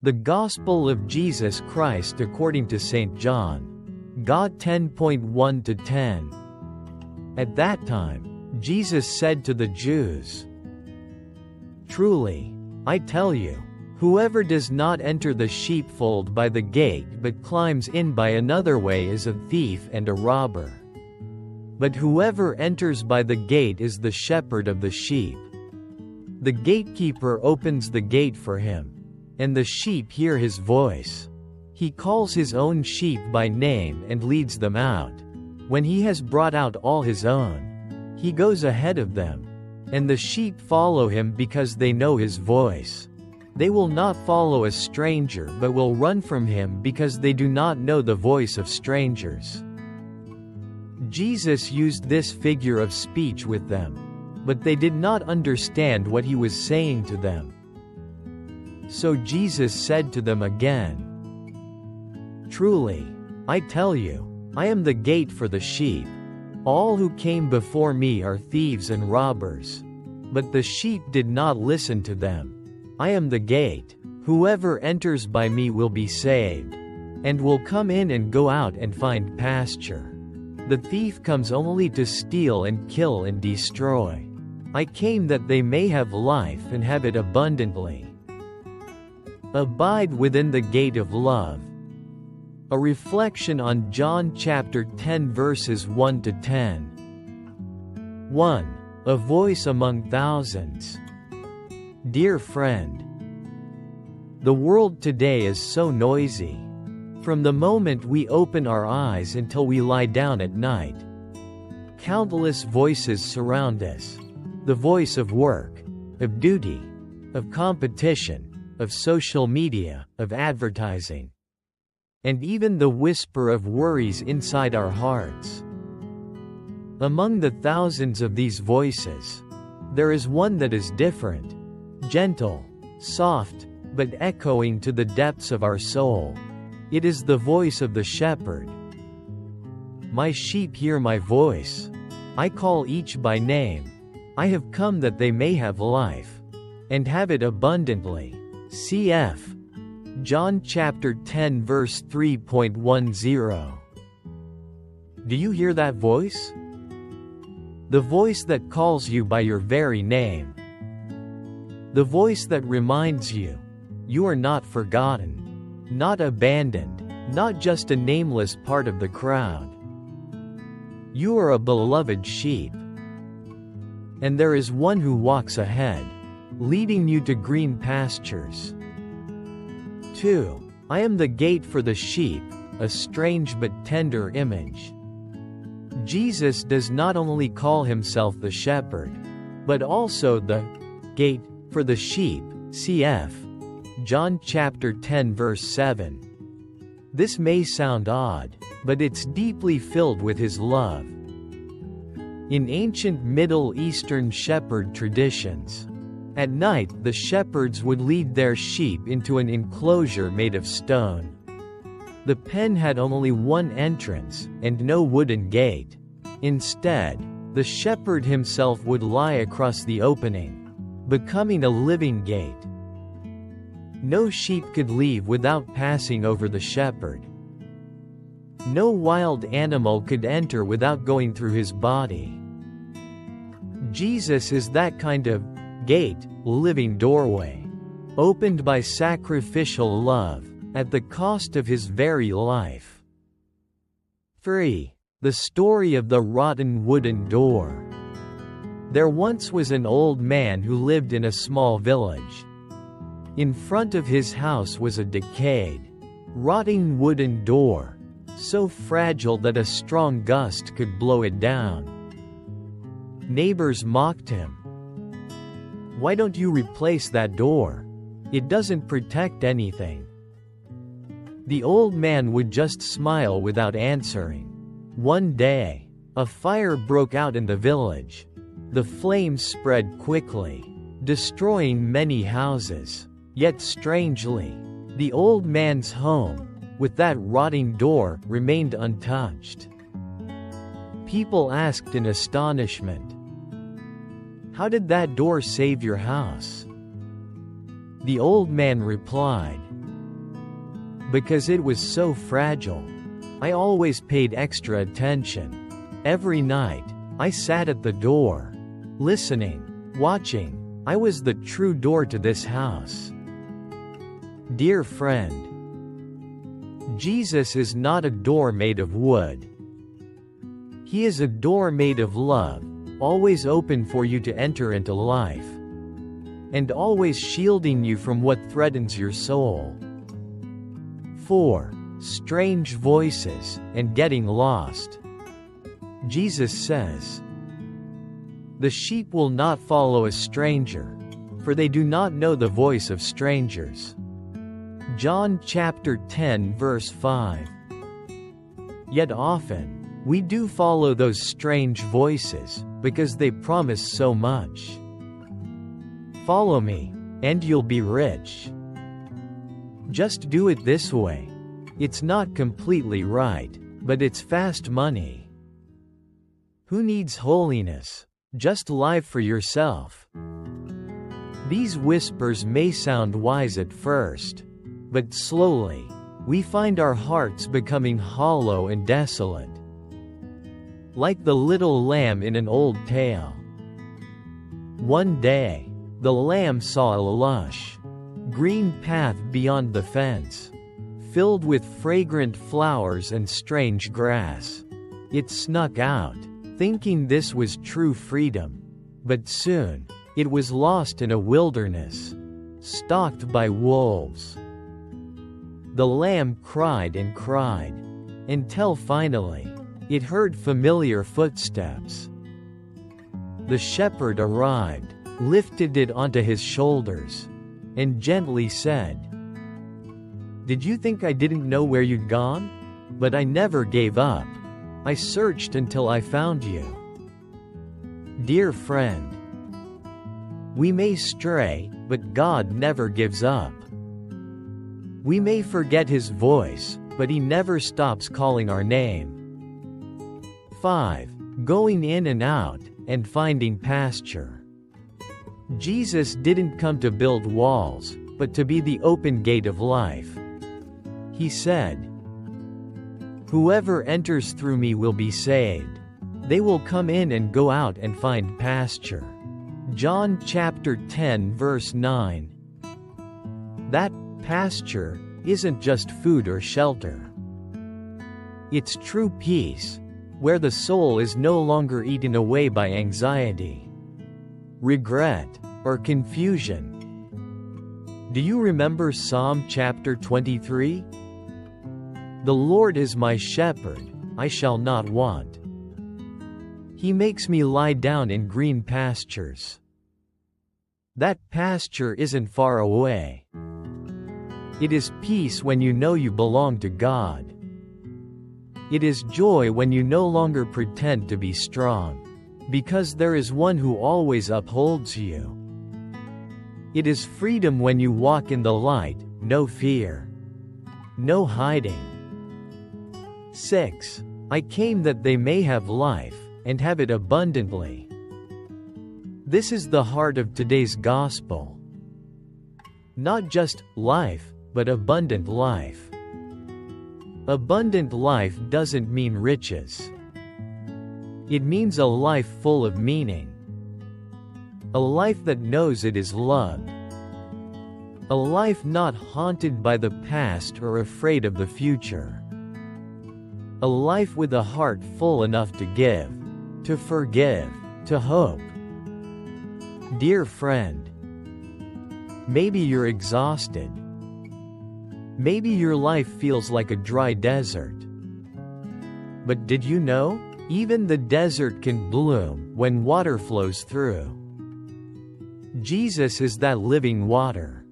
The Gospel of Jesus Christ according to St. John. God 10.1-10. At that time, Jesus said to the Jews, "Truly, I tell you, whoever does not enter the sheepfold by the gate but climbs in by another way is a thief and a robber. But whoever enters by the gate is the shepherd of the sheep. The gatekeeper opens the gate for him, and the sheep hear his voice. He calls his own sheep by name and leads them out. When he has brought out all his own, he goes ahead of them, and the sheep follow him because they know his voice. They will not follow a stranger but will run from him because they do not know the voice of strangers." Jesus used this figure of speech with them, but they did not understand what he was saying to them. So Jesus said to them again, "Truly, I tell you, I am the gate for the sheep. All who came before me are thieves and robbers, but the sheep did not listen to them. I am the gate. Whoever enters by me will be saved, and will come in and go out and find pasture. The thief comes only to steal and kill and destroy. I came that they may have life and have it abundantly. Abide within the gate of love." A reflection on John chapter 10 verses 1-10. 1. A voice among thousands. Dear friend, the world today is so noisy. From the moment we open our eyes until we lie down at night, countless voices surround us. The voice of work, of duty, of competition, of social media, of advertising, and even the whisper of worries inside our hearts. Among the thousands of these voices, there is one that is different, gentle, soft, but echoing to the depths of our soul. It is the voice of the shepherd. "My sheep hear my voice. I call each by name. I have come that they may have life, and have it abundantly." Cf. John chapter 10 verse 3.10. Do you hear that voice? The voice that calls you by your very name. The voice that reminds you, you are not forgotten, not abandoned, not just a nameless part of the crowd. You are a beloved sheep. And there is one who walks ahead, leading you to green pastures. 2. I am the gate for the sheep, a strange but tender image. Jesus does not only call himself the shepherd, but also the gate for the sheep, cf. John chapter 10 verse 7. This may sound odd, but it's deeply filled with his love. In ancient Middle Eastern shepherd traditions, at night the shepherds would lead their sheep into an enclosure made of stone. The pen had only one entrance, and no wooden gate. Instead, the shepherd himself would lie across the opening, becoming a living gate. No sheep could leave without passing over the shepherd. No wild animal could enter without going through his body. Jesus is that kind of gate, living doorway, opened by sacrificial love, at the cost of his very life. 3. The story of the rotten wooden door. There once was an old man who lived in a small village. In front of his house was a decayed, rotting wooden door, so fragile that a strong gust could blow it down. Neighbors mocked him. "Why don't you replace that door? It doesn't protect anything." The old man would just smile without answering. One day, a fire broke out in the village. The flames spread quickly, destroying many houses. Yet strangely, the old man's home, with that rotting door, remained untouched. People asked in astonishment, "How did that door save your house?" The old man replied, Because it was so fragile. I always paid extra attention. Every night, I sat at the door, listening, watching. I was the true door to this house. Dear friend, Jesus is not a door made of wood. He is a door made of love, always open for you to enter into life, and always shielding you from what threatens your soul. 4. Strange voices and getting lost. Jesus says, "The sheep will not follow a stranger, for they do not know the voice of strangers." John chapter 10 verse 5. Yet often, we do follow those strange voices, because they promise so much. Follow me, and you'll be rich. Just do it this way. It's not completely right, but it's fast money. Who needs holiness? Just live for yourself. These whispers may sound wise at first, but slowly, we find our hearts becoming hollow and desolate. Like the little lamb in an old tale. One day, the lamb saw a lush, green path beyond the fence, filled with fragrant flowers and strange grass. It snuck out, thinking this was true freedom, but soon, it was lost in a wilderness, stalked by wolves. The lamb cried and cried, until finally, it heard familiar footsteps. The shepherd arrived, lifted it onto his shoulders, and gently said, "Did you think I didn't know where you'd gone? But I never gave up. I searched until I found you." Dear friend, we may stray, but God never gives up. We may forget His voice, but He never stops calling our name. 5. Going in and out, and finding pasture. Jesus didn't come to build walls, but to be the open gate of life. He said, "Whoever enters through me will be saved. They will come in and go out and find pasture." John chapter 10 verse 9. That pasture isn't just food or shelter. It's true peace, where the soul is no longer eaten away by anxiety, regret, or confusion. Do you remember Psalm chapter 23? "The Lord is my shepherd, I shall not want. He makes me lie down in green pastures." That pasture isn't far away. It is peace when you know you belong to God. It is joy when you no longer pretend to be strong, because there is one who always upholds you. It is freedom when you walk in the light, no fear, no hiding. 6. I came that they may have life, and have it abundantly. This is the heart of today's gospel. Not just life, but abundant life. Abundant life doesn't mean riches. It means a life full of meaning. A life that knows it is loved. A life not haunted by the past or afraid of the future. A life with a heart full enough to give, to forgive, to hope. Dear friend, maybe you're exhausted. Maybe your life feels like a dry desert. But did you know? Even the desert can bloom when water flows through. Jesus is that living water.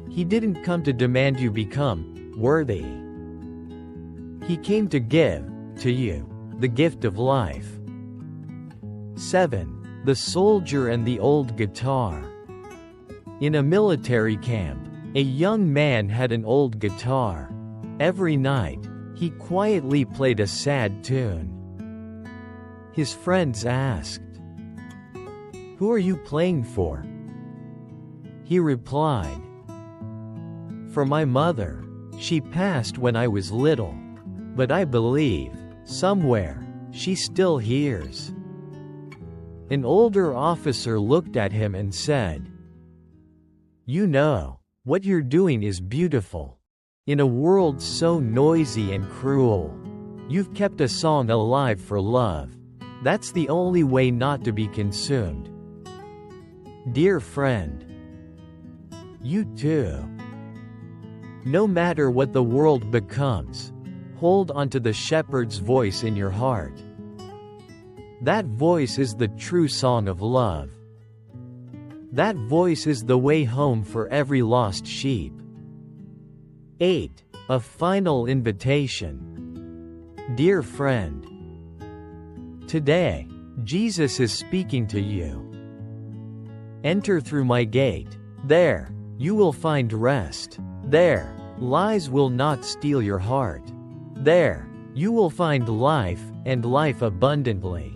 He didn't come to demand you become worthy. He came to give, to you, the gift of life. 7. The soldier and the old guitar. In a military camp, a young man had an old guitar. Every night, he quietly played a sad tune. His friends asked, "Who are you playing for?" He replied, "For my mother. She passed when I was little. But I believe, somewhere, she still hears." An older officer looked at him and said, "You know, what you're doing is beautiful. In a world so noisy and cruel, you've kept a song alive for love. That's the only way not to be consumed." Dear friend, you too. No matter what the world becomes, hold onto the shepherd's voice in your heart. That voice is the true song of love. That voice is the way home for every lost sheep. 8. A final invitation. Dear friend, today, Jesus is speaking to you. Enter through my gate. There, you will find rest. There, lies will not steal your heart. There, you will find life, and life abundantly.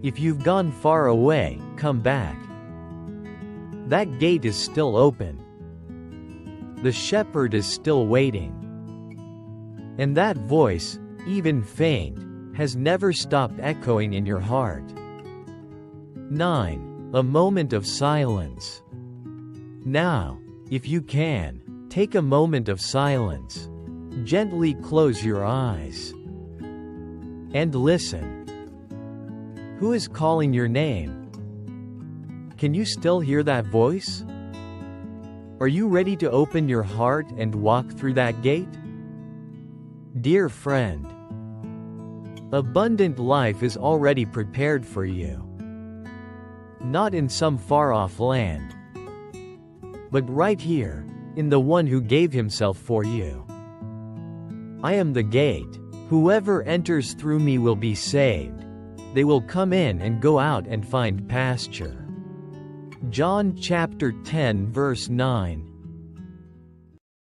If you've gone far away, come back. That gate is still open. The shepherd is still waiting. And that voice, even faint, has never stopped echoing in your heart. 9. A moment of silence. Now, if you can, take a moment of silence. Gently close your eyes. And listen. Who is calling your name? Can you still hear that voice? Are you ready to open your heart and walk through that gate? Dear friend, abundant life is already prepared for you. Not in some far-off land, but right here, in the one who gave himself for you. I am the gate. Whoever enters through me will be saved. They will come in and go out and find pasture. John chapter 10 verse 9.